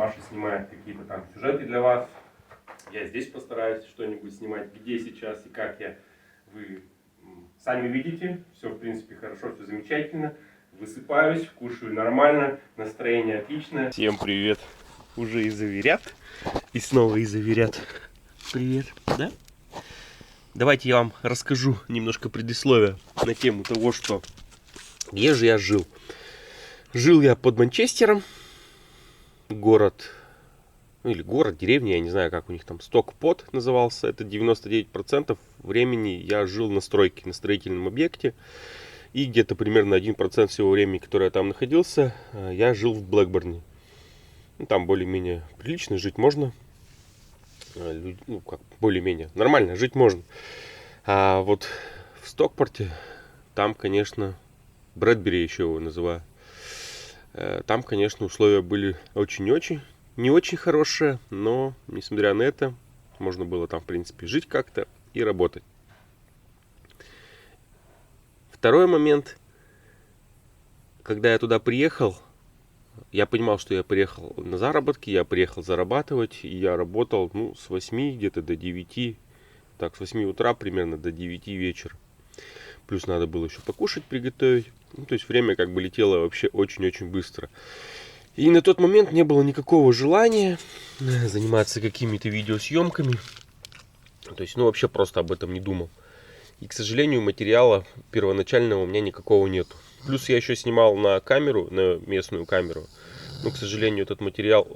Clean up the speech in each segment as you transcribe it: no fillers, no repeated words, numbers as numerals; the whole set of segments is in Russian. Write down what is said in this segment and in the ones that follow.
Маша снимает какие-то там сюжеты для вас. Я здесь постараюсь что-нибудь снимать, где сейчас и как я. Вы сами видите, все в принципе хорошо, все замечательно. Высыпаюсь, кушаю нормально, настроение отличное. Всем привет! Уже и заверят, и снова и заверят. Привет, да? Давайте я вам расскажу немножко предисловия на тему того, что где же я жил. Жил я под Манчестером, город, деревня, я не знаю, как у них там, Стокпот назывался. Это 99% времени я жил на стройке, на строительном объекте. И где-то примерно 1% всего времени, которое я там находился, я жил в Блэкборне. Ну, там более-менее прилично жить можно. Ну, как более-менее нормально жить можно. А вот в Стокпорте, там, конечно, Брэдбери еще его называю. Там, конечно, условия были очень-очень, не очень хорошие, но, несмотря на это, можно было там, в принципе, жить как-то и работать. Второй момент, когда я туда приехал, я понимал, что я приехал на заработки, я приехал зарабатывать, и я работал, с 8 где-то до 9, так, с 8 утра примерно до 9 вечера. Плюс надо было еще покушать, приготовить. То есть время как бы летело вообще очень-очень быстро. И на тот момент не было никакого желания заниматься какими-то видеосъемками. То есть, вообще просто об этом не думал. И, к сожалению, материала первоначального у меня никакого нету. Плюс я еще снимал на камеру, на местную камеру. Но, к сожалению, этот материал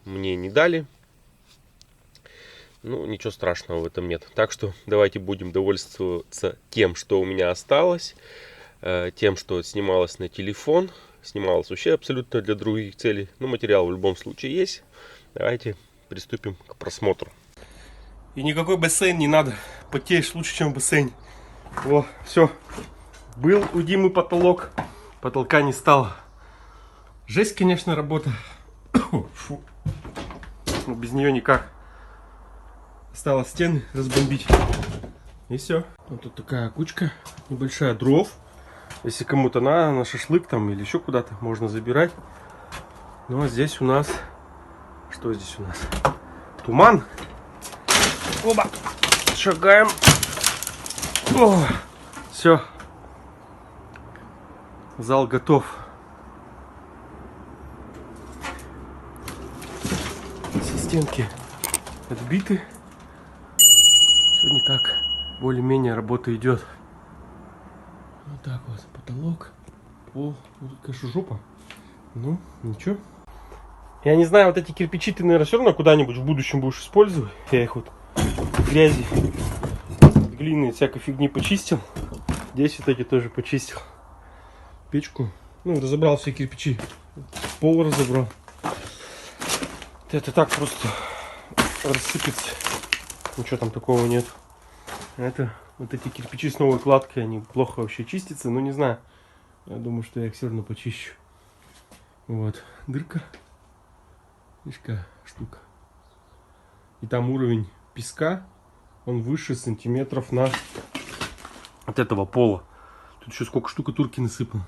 мне не дали. Ничего страшного в этом нет. Так что давайте будем довольствоваться тем, что у меня осталось. Тем, что снималось на телефон. Снималось вообще абсолютно для других целей. Но материал в любом случае есть. Давайте приступим к просмотру. И никакой бассейн не надо. Потеешь лучше, чем в бассейне. О, все. Был у Димы потолок. Потолка не стало. Жесть, конечно, работа. Фу. Но без нее никак. Осталось стены разбомбить. И все. Вот тут такая кучка небольшая дров. Если кому-то на шашлык там или еще куда-то, можно забирать. Ну а здесь у нас... Что здесь у нас? Туман. Оба. Шагаем. О, все. Зал готов. Все стенки отбиты. Сегодня так более-менее работа идет. Вот так вот потолок, пол. Тут, конечно, жопа. Ничего. Я не знаю, вот эти кирпичи ты, наверное, все равно куда-нибудь в будущем будешь использовать. Я их вот от грязи, от глины, всякой фигни почистил. Здесь вот эти тоже почистил. Печку. Разобрал все кирпичи. Пол разобрал. Это так просто рассыпется. Ничего там такого нет. Это вот эти кирпичи с новой кладкой, они плохо вообще чистятся, но не знаю. Я думаю, что я их все равно почищу. Вот, дырка. Видишь, какая штука. И там уровень песка, он выше сантиметров на от этого пола. Тут еще сколько штукатурки насыпано.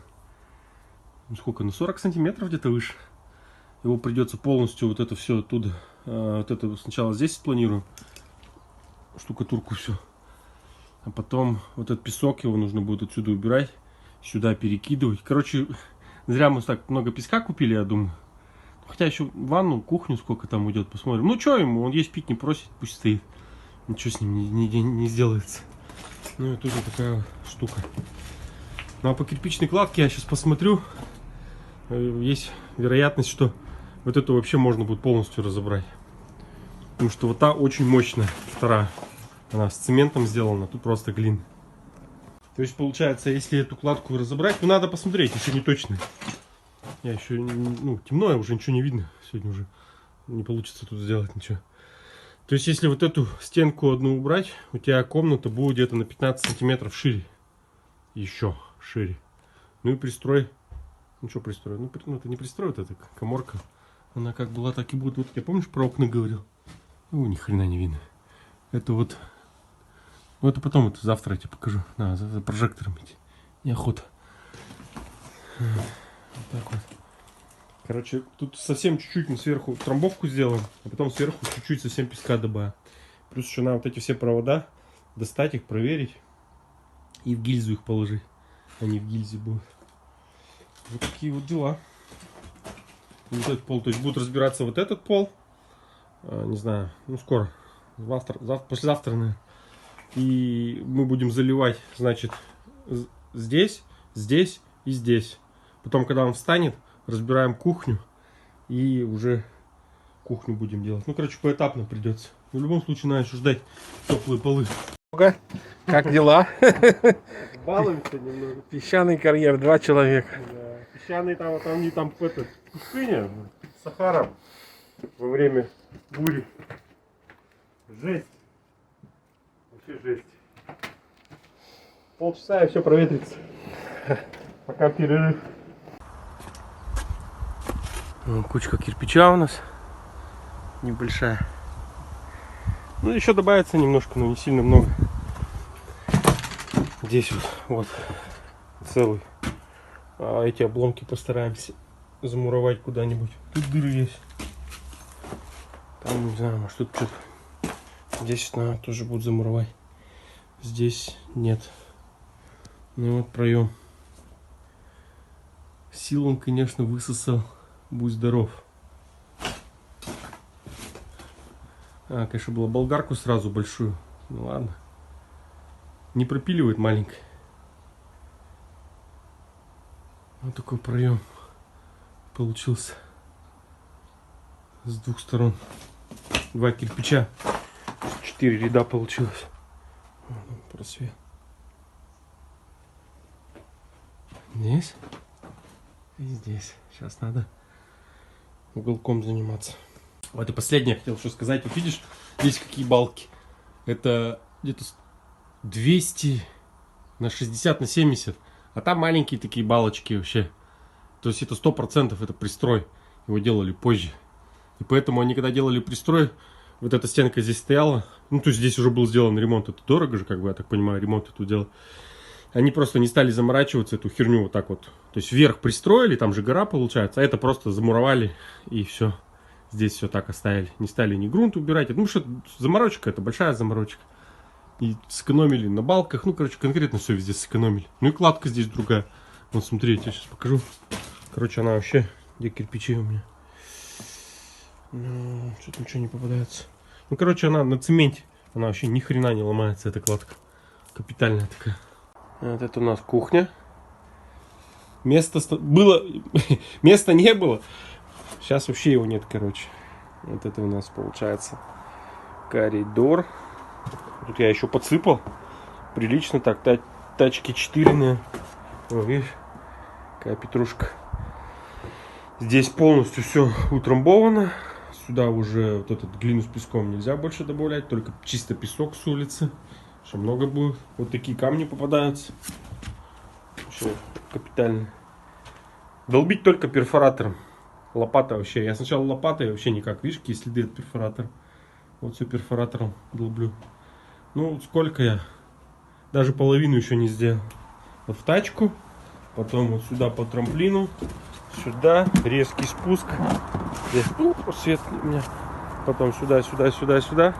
Сколько? 40 сантиметров где-то выше. Его придется полностью вот это все оттуда. Вот это сначала здесь спланирую. Штукатурку все. А потом вот этот песок, его нужно будет отсюда убирать. Сюда перекидывать. Короче, зря мы так много песка купили, я думаю. Хотя еще ванну, кухню сколько там уйдет, посмотрим. Что ему, он есть пить не просит, пусть стоит. Ничего с ним не сделается. И тут вот такая штука. А по кирпичной кладке я сейчас посмотрю. Есть вероятность, что вот эту вообще можно будет полностью разобрать. Потому что вот та очень мощная, вторая. Она с цементом сделана, тут просто глина. То есть получается, если эту кладку разобрать, надо посмотреть, если не точно. Я еще, темно, уже ничего не видно. Сегодня уже не получится тут сделать ничего. То есть если вот эту стенку одну убрать, у тебя комната будет где-то на 15 сантиметров шире. Еще шире. И пристрой. Что пристрой? Это не пристрой, это каморка. Она как была, так и будет. Вот я, помнишь, про окна говорил? Ни хрена не видно. Это вот. Это потом, это завтра я тебе покажу. За прожектором идти. Неохота. Вот так вот. Короче, тут совсем чуть-чуть мы сверху трамбовку сделаем, а потом сверху чуть-чуть совсем песка добавим. Плюс еще надо вот эти все провода достать их, проверить и в гильзу их положить. Они в гильзе будут. Вот такие вот дела. Вот этот пол, то есть будут разбираться вот этот пол, не знаю, ну скоро, послезавтра, наверное. И мы будем заливать, значит, здесь, здесь и здесь. Потом, когда он встанет, разбираем кухню и уже кухню будем делать. Ну, короче, поэтапно придется. В любом случае, надо еще ждать теплые полы. Как дела? Балуемся немного. Песчаный карьер, 2 человека. Да. Песчаный там, вот они там в пустыне, Сахара, во время бури. Жесть. Вообще жесть. Полчаса и все проветрится. Пока перерыв. Кучка кирпича у нас. Небольшая. Ну, еще добавится немножко, но не сильно много. Здесь вот целый. А эти обломки постараемся замуровать куда-нибудь. Тут дыры есть. Там, не знаю, может тут что-то. Здесь надо тоже будет замуровать. Здесь нет. Ну вот проем. Сил он, конечно, высосал. Будь здоров. Конечно, было болгарку сразу большую. Ну ладно. Не пропиливает маленькой. Вот такой проем получился. С двух сторон. 2 кирпича. 4 ряда получилось. Просвет. Здесь. И здесь. Сейчас надо уголком заниматься. Вот и последнее хотел что сказать. Вот видишь, здесь какие балки. Это где-то 200 на 60 на 70. А там маленькие такие балочки вообще. То есть это 100% это пристрой. Его делали позже. И поэтому они когда делали пристрой, вот эта стенка здесь стояла. Ну то есть здесь уже был сделан ремонт. Это дорого же, как бы, я так понимаю, ремонт это дело. Они просто не стали заморачиваться, эту херню вот так вот. То есть вверх пристроили, там же гора получается. А это просто замуровали и все. Здесь все так оставили. Не стали ни грунт убирать. Ну что, заморочка, это большая заморочка. И сэкономили на балках. Ну, короче, конкретно все везде сэкономили. Ну и кладка здесь другая. Вот смотри, я тебе сейчас покажу. Короче, она вообще... Где кирпичи у меня? Ну, что-то ничего не попадается. Ну, короче, она на цементе. Она вообще ни хрена не ломается, эта кладка. Капитальная такая. Вот это у нас кухня. Место было... Места не было. Сейчас вообще его нет, короче. Вот это у нас получается коридор. Тут я еще подсыпал. Прилично так. Тачки 4, наверное. О, видишь? Какая петрушка. Здесь полностью все утрамбовано. Сюда уже вот этот глину с песком нельзя больше добавлять. Только чисто песок с улицы. Что много будет. Вот такие камни попадаются. Вообще капитально. Долбить только перфоратором. Лопата вообще. Я сначала лопатой вообще никак. Видишь, какие следы от перфоратора. Вот все перфоратором долблю. Ну, сколько я? Даже половину еще не сделал. Вот в тачку. Потом вот сюда по трамплину. Сюда. Резкий спуск. Здесь свет у меня. Потом сюда, сюда, сюда, сюда.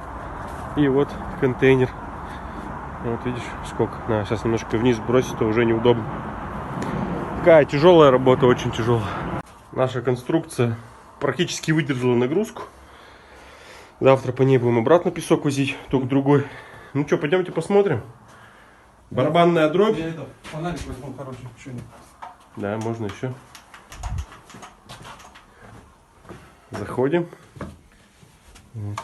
И вот контейнер. Вот видишь, сколько. На, сейчас немножко вниз бросить, то уже неудобно. Такая тяжелая работа, очень тяжелая. Наша конструкция практически выдержала нагрузку. Завтра по ней будем обратно песок возить, только другой. Ну что, пойдемте посмотрим. Барабанная дробь. Я фонарик возьму хороший. Да, можно еще. Заходим. Вот.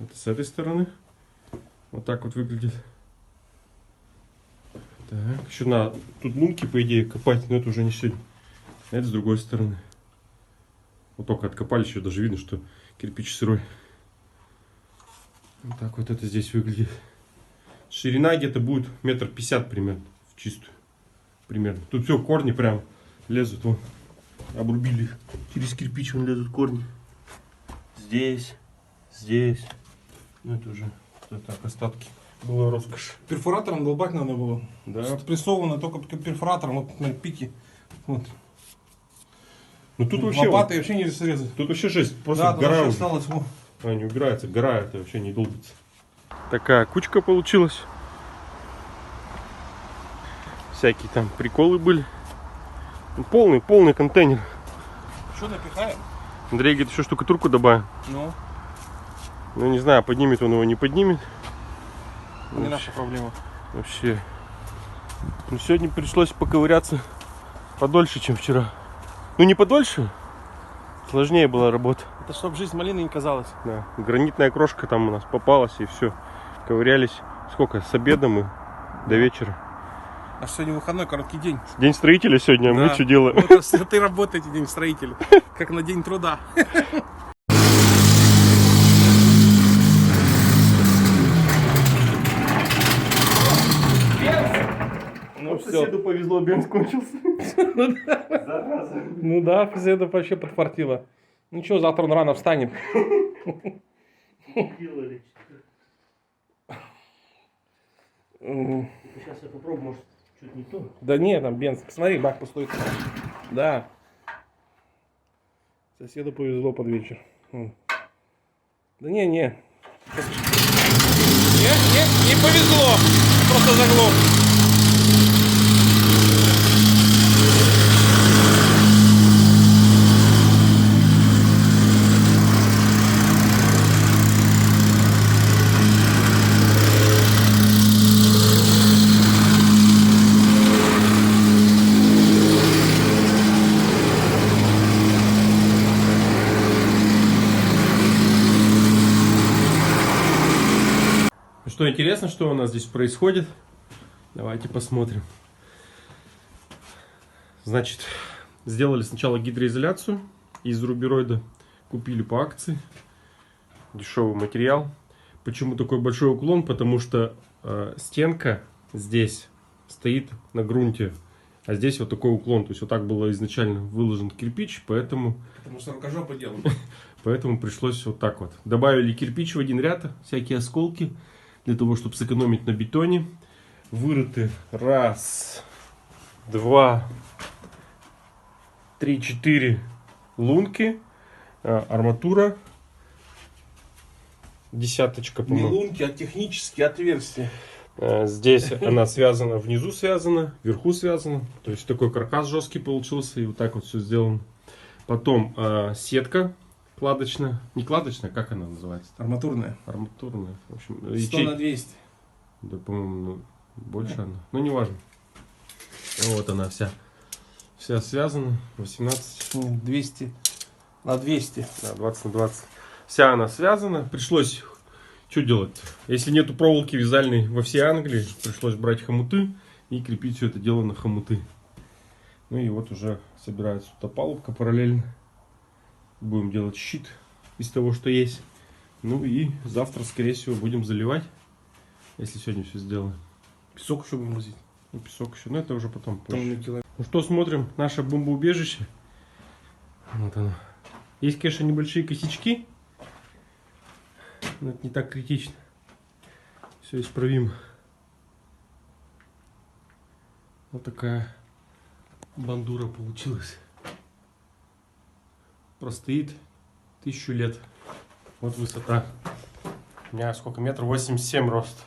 Это с этой стороны. Вот так вот выглядит. Так, еще надо тут лунки, по идее, копать, но это уже не сегодня. Это с другой стороны. Вот только откопали, еще даже видно, что кирпич сырой. Вот так вот это здесь выглядит. Ширина где-то будет 1,50 м примерно, в чистую. Примерно. Тут все, корни прям лезут, вон. Обрубили их. Через кирпич вон лезут корни. Здесь, здесь. Ну это уже так, остатки. Была роскошь. Перфоратором долбать надо было. Да. Спрессовано только перфоратором, вот на пике. Вот. Ну тут вообще, Лопатой вообще не срезать. тут вообще жесть, просто Да, тут гора вообще уже. осталось. Во. Она не убирается, гора это вообще не долбится. Такая кучка получилась. Всякие там приколы были. Полный контейнер. Что напихаем? Андрей говорит, еще штукатурку добавим. Ну, Ну не знаю, поднимет он его, не поднимет. не наша проблема. Вообще. Ну, сегодня пришлось поковыряться подольше, чем вчера. Ну не подольше. Сложнее была работа. Это чтоб жизнь малиной не казалась. Да. Гранитная крошка там у нас попалась и все. Ковырялись. Сколько? С обедом и до вечера. А сегодня выходной, короткий день. День строителя сегодня, а мы Да. что делаем? Вот ты работаете день строителя. Как на день труда. Ну Соседу повезло, бенз кончился. Ну да, соседу вообще подфартило. Ну что, завтра он рано встанет. Сейчас я попробую, может, что-то не то. Да нет, там бенз. Посмотри, бак пустой. Да. Соседу повезло под вечер. Да не. Не повезло. Просто заглох. Что интересно, что у нас здесь происходит? Давайте посмотрим. Значит, сделали сначала гидроизоляцию из рубероида. Купили по акции. Дешевый материал. Почему такой большой уклон? Потому что стенка здесь стоит на грунте. А здесь вот такой уклон. То есть вот так было изначально выложен кирпич. Поэтому Потому что рукожопы делают. Поэтому пришлось вот так вот. Добавили кирпич в один ряд, всякие осколки, для того, чтобы сэкономить на бетоне. Вырыты 1, 2, 3, 4 лунки. Арматура. Десяточка, Не по-моему. лунки, а технические отверстия. Здесь она связана, внизу связана, вверху связана. То есть такой каркас жесткий получился. И вот так вот все сделано. Потом сетка кладочная. Не кладочная, как она называется? Арматурная. Арматурная. В общем, 100 на 200. Да, по-моему, больше она. Ну, не важно. Вот она вся. Вся связана. 18. 200 на 200. Да, 20 на 20. Вся она связана. Пришлось... Что делать? Если нету проволоки вязальной во всей Англии, пришлось брать хомуты и крепить все это дело на хомуты. Ну и вот уже собирается тут опалубка параллельно. Будем делать щит из того, что есть. Ну и завтра, скорее всего, будем заливать. Если сегодня все сделаем. Песок еще будем возить. Ну, песок еще. Но это уже потом. Там Позже. на километр. Ну что, смотрим. Наше бомбоубежище. Вот оно. Есть, конечно, небольшие косячки. Но это не так критично. Все исправимо. Вот такая бандура получилась. Простоит 1000 лет. Вот высота. У меня сколько? 1,87 м рост.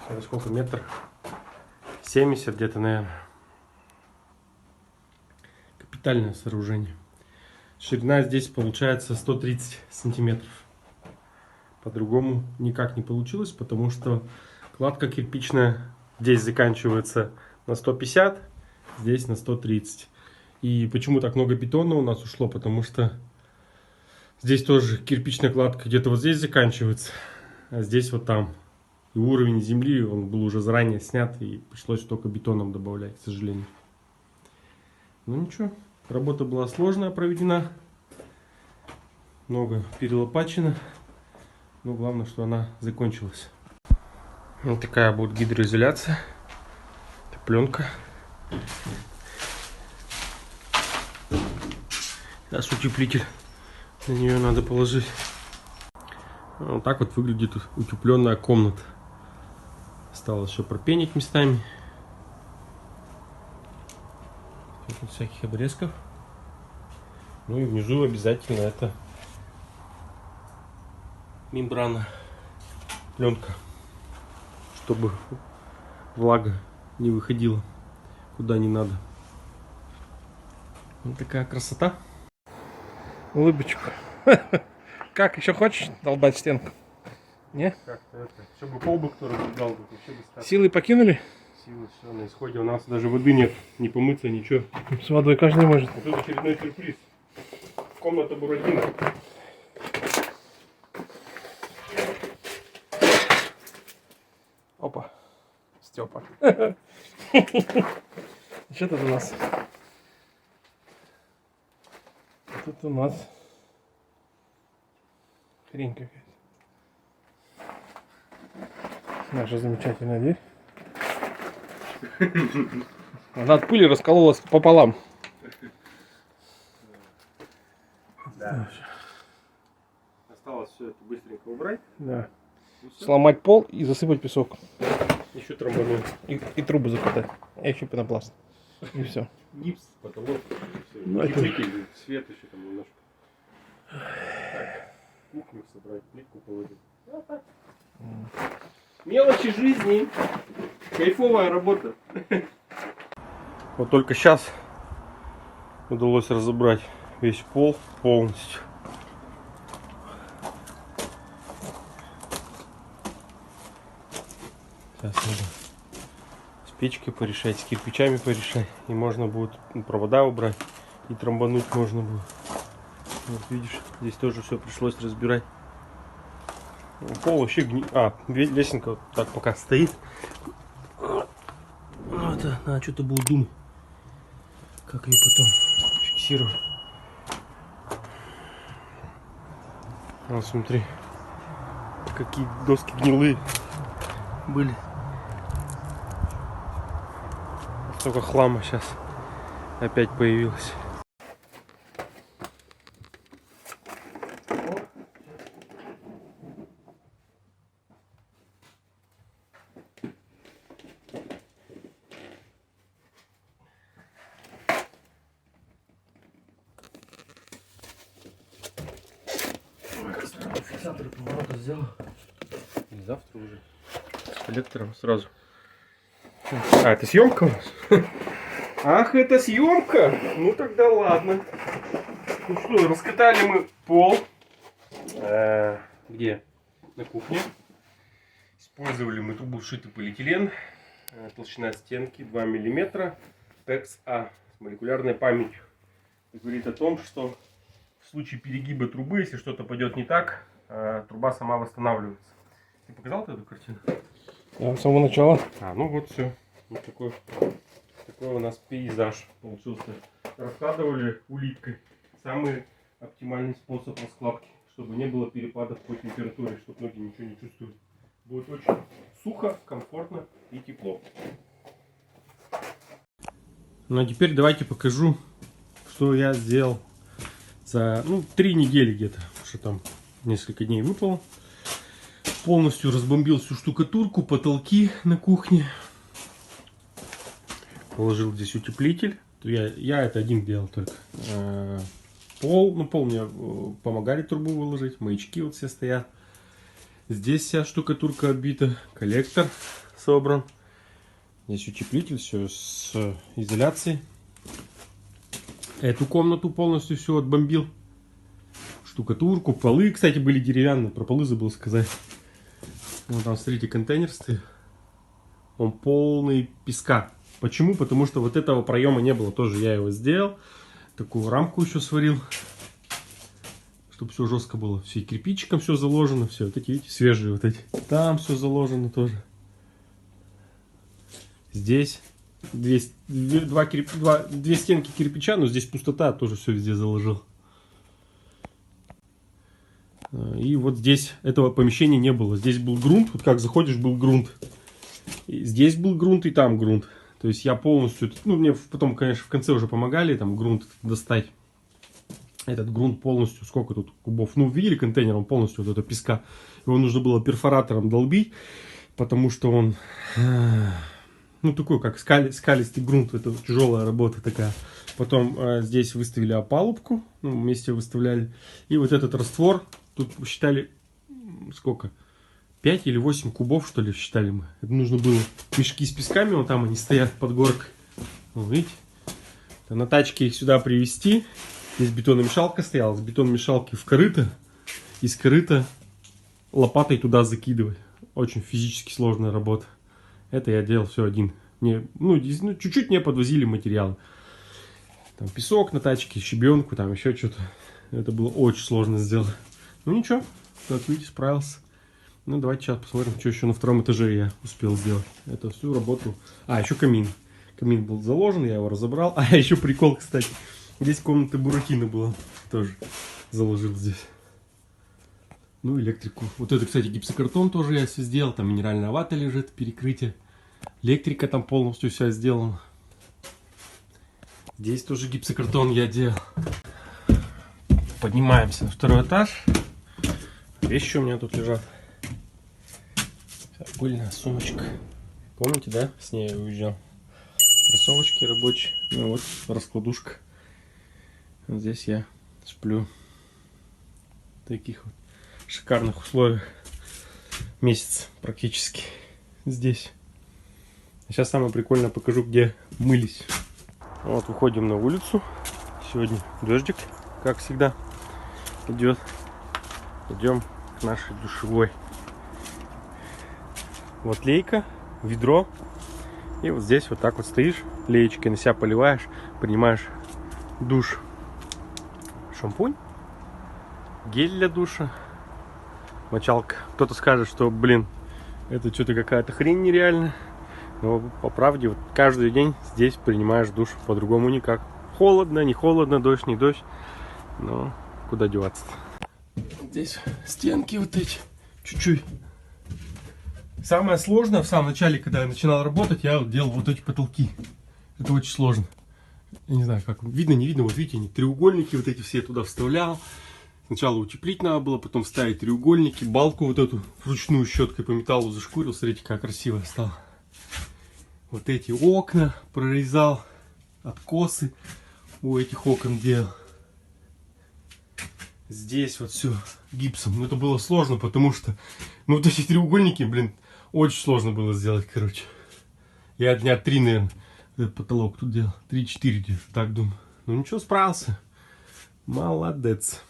Это сколько? 1,70 м где-то, наверное. Капитальное сооружение. Ширина здесь получается 130 сантиметров. По-другому никак не получилось, потому что кладка кирпичная здесь заканчивается на 150, здесь на 130. И почему так много бетона у нас ушло? Потому что здесь тоже кирпичная кладка где-то вот здесь заканчивается, а здесь вот там. И уровень земли, он был уже заранее снят, и пришлось только бетоном добавлять, к сожалению. Ну ничего, работа была сложная проведена. Много перелопачено. Но главное, что она закончилась. Вот такая будет гидроизоляция. Это пленка. Сейчас утеплитель. На нее надо положить. Вот так вот выглядит утепленная комната. Осталось еще пропенить местами. Тут всяких обрезков. Ну и внизу обязательно это мембрана, пленка, чтобы влага не выходила куда не надо. Вот такая красота. Улыбочку. Как, еще хочешь долбать стенку? Не? Как-то это, чтобы пол бы кто раздал, вообще бы стало. Силы покинули? Силы все на исходе, у нас даже воды нет, не помыться, ничего. С водой каждый может. Вот это очередной сюрприз. Комната Буратино. Опа. Степа. Что тут у нас? Тут у нас хрень какая-то. Наша замечательная дверь. Она от пыли раскололась пополам. Да. Осталось все это быстренько убрать. Да. И всё. Сломать пол и засыпать песок. Еще тромбануть. И трубы закатать. И еще пенопласт. И все. Гипс, потолок. Всё. Ну, И это- выкинуть, свет еще там немножко. Так, кухню собрать, плитку положить. Вот так. Мелочи жизни. Кайфовая работа. Вот только сейчас удалось разобрать весь пол полностью. Сейчас надо с печкой порешать, с кирпичами порешать. И можно будет провода убрать. И трамбануть можно будет. Вот видишь, здесь тоже все пришлось разбирать. Пол вообще лесенка вот так пока стоит. Ну, это надо что-то было думать, как ее потом фиксировать. Вот смотри, какие доски гнилые были. Столько хлама сейчас опять появилось. Фиксатор поворота сделал. И завтра уже с коллектором сразу. А, это съемка у нас? Ах, это съемка? Ну тогда ладно. Ну что, раскатали мы пол. Где? На кухне. Использовали мы трубу вшитый полиэтилен. Толщина стенки 2 мм. ТЭКС А с молекулярной памятью. Это говорит о том, что в случае перегиба трубы, если что-то пойдет не так, труба сама восстанавливается. Ты показал эту картину? Да, с самого начала. Ну вот все. Вот такой у нас пейзаж получился. Раскладывали улиткой. Самый оптимальный способ раскладки, чтобы не было перепадов по температуре, чтобы ноги ничего не чувствуют. Будет очень сухо, комфортно и тепло. Ну а теперь давайте покажу, что я сделал за 3 недели где-то, что там несколько дней выпало. Полностью разбомбил всю штукатурку, потолки на кухне. Положил здесь утеплитель. Я это один делал только. Пол мне помогали трубу выложить. Маячки вот все стоят. Здесь вся штукатурка отбита. Коллектор собран. Здесь утеплитель, все с изоляцией. Эту комнату полностью все отбомбил. Штукатурку, полы, кстати, были деревянные. Про полы забыл сказать. Вот там, смотрите, контейнер стоит. Он полный песка. Почему? Потому что вот этого проема не было. Тоже я его сделал. Такую рамку еще сварил. Чтобы все жестко было. Все кирпичиком все заложено. Все вот эти, видите, свежие вот эти. Там все заложено тоже. Здесь две стенки кирпича, но здесь пустота. Тоже все везде заложил. И вот здесь этого помещения не было. Здесь был грунт. Вот как заходишь, был грунт. И здесь был грунт и там грунт. То есть я полностью... мне потом, конечно, в конце уже помогали там грунт достать. Этот грунт полностью, сколько тут кубов? Видели контейнер, он полностью вот это песка. Его нужно было перфоратором долбить, потому что он Ну, такой, как скалистый грунт. Это тяжелая работа такая. Потом здесь выставили опалубку. Ну, вместе выставляли. И вот этот раствор. Тут считали, сколько? 5 или 8 кубов, что ли, считали мы. Это нужно было мешки с песками. Вот там они стоят под горкой. Вот, видите? На тачке их сюда привезти. Здесь бетономешалка стояла. С бетономешалки в корыто. Из корыта лопатой туда закидывать. Очень физически сложная работа. Это я делал все один. Мне, чуть-чуть не подвозили материалы. Там песок на тачке, щебенку, там еще что-то. Это было очень сложно сделать. Ну ничего, как видите, справился. Ну давайте сейчас посмотрим, что еще на втором этаже я успел сделать. Это всю работу. А, еще камин. Камин был заложен, я его разобрал. А, еще прикол, кстати. Здесь комната Буратино была. Тоже заложил здесь. Ну, электрику. Вот это, кстати, гипсокартон тоже я все сделал. Там минеральная вата лежит, перекрытие. Электрика там полностью вся сделана. Здесь тоже гипсокартон я делал. Поднимаемся на второй этаж. Вещи у меня тут лежат. Пыльная сумочка. Помните, да? С ней я уезжал. Кроссовочки рабочие. Ну вот, раскладушка. Вот здесь я сплю. В таких вот шикарных условиях. Месяц практически здесь. Сейчас самое прикольное покажу, где мылись. Вот выходим на улицу. Сегодня дождик, как всегда, идет. Идем к нашей душевой. Вот лейка, ведро. И вот здесь вот так вот стоишь, леечкой на себя поливаешь, принимаешь душ. Шампунь, гель для душа, мочалка. Кто-то скажет, что, блин, это что-то какая-то хрень нереальная. Но по правде, вот каждый день здесь принимаешь душ, по-другому никак. Холодно, не холодно, дождь, не дождь. Но куда деваться-то? Здесь стенки вот эти, чуть-чуть. Самое сложное в самом начале, когда я начинал работать, я вот делал вот эти потолки. Это очень сложно. Я не знаю, как видно, не видно. Вот видите, они треугольники вот эти все туда вставлял. Сначала утеплить надо было, потом вставить треугольники. Балку вот эту вручную щеткой по металлу зашкурил. Смотрите, как красиво стало. Вот эти окна прорезал. Откосы у этих окон делал. Здесь вот все гипсом. Но это было сложно, потому что вот эти треугольники, блин, очень сложно было сделать, короче. Я дня 3, наверное, этот потолок тут делал. 3-4 где-то, так думаю. Ну ничего, справился. Молодец.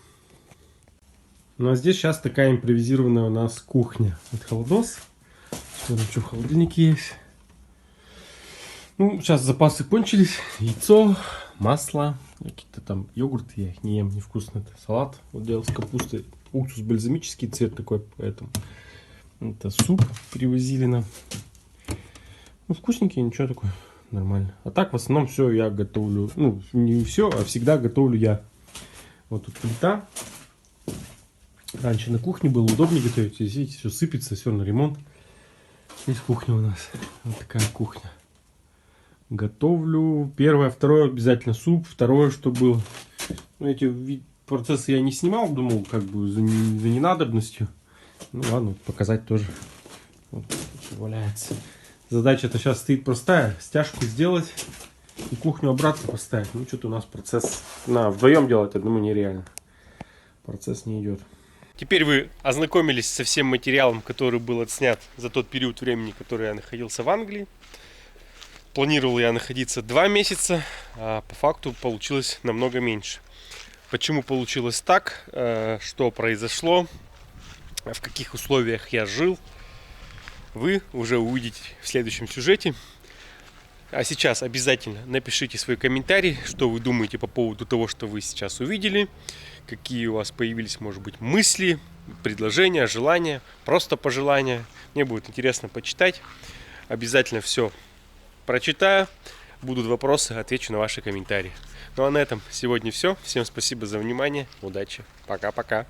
Ну а здесь сейчас такая импровизированная у нас кухня. Вот холодос. Смотрим, что в холодильнике есть. Ну, сейчас запасы кончились. Яйцо, масло, какие-то там йогурты. Я их не ем, невкусно. Это салат. Вот делал с капустой. Уксус бальзамический, цвет такой, поэтому. Это суп привозили нам. Ну, вкусненький, ничего такое. Нормально. А так, в основном, все я готовлю. Ну, не все, а всегда готовлю я. Вот тут плита. Раньше на кухне было удобнее готовить. Здесь, видите, все сыпется, все на ремонт. Здесь кухня у нас. Вот такая кухня. Готовлю. Первое, второе обязательно суп. Второе, что было. Ну, эти процессы я не снимал. Думал, как бы за ненадобностью. Ну ладно, показать тоже. Вот, валяется. Задача-то сейчас стоит простая. Стяжку сделать и кухню обратно поставить. Ну, что-то у нас процесс... вдвоем делать одному нереально. Процесс не идет. Теперь вы ознакомились со всем материалом, который был отснят за тот период времени, который я находился в Англии. Планировал я находиться 2 месяца, а по факту получилось намного меньше. Почему получилось так? Что произошло? В каких условиях я жил? Вы уже увидите в следующем сюжете. А сейчас обязательно напишите свой комментарий, что вы думаете по поводу того, что вы сейчас увидели. Какие у вас появились, может быть, мысли, предложения, желания, просто пожелания. Мне будет интересно почитать. Обязательно все прочитаю. Будут вопросы, отвечу на ваши комментарии. Ну а на этом сегодня все. Всем спасибо за внимание. Удачи. Пока-пока.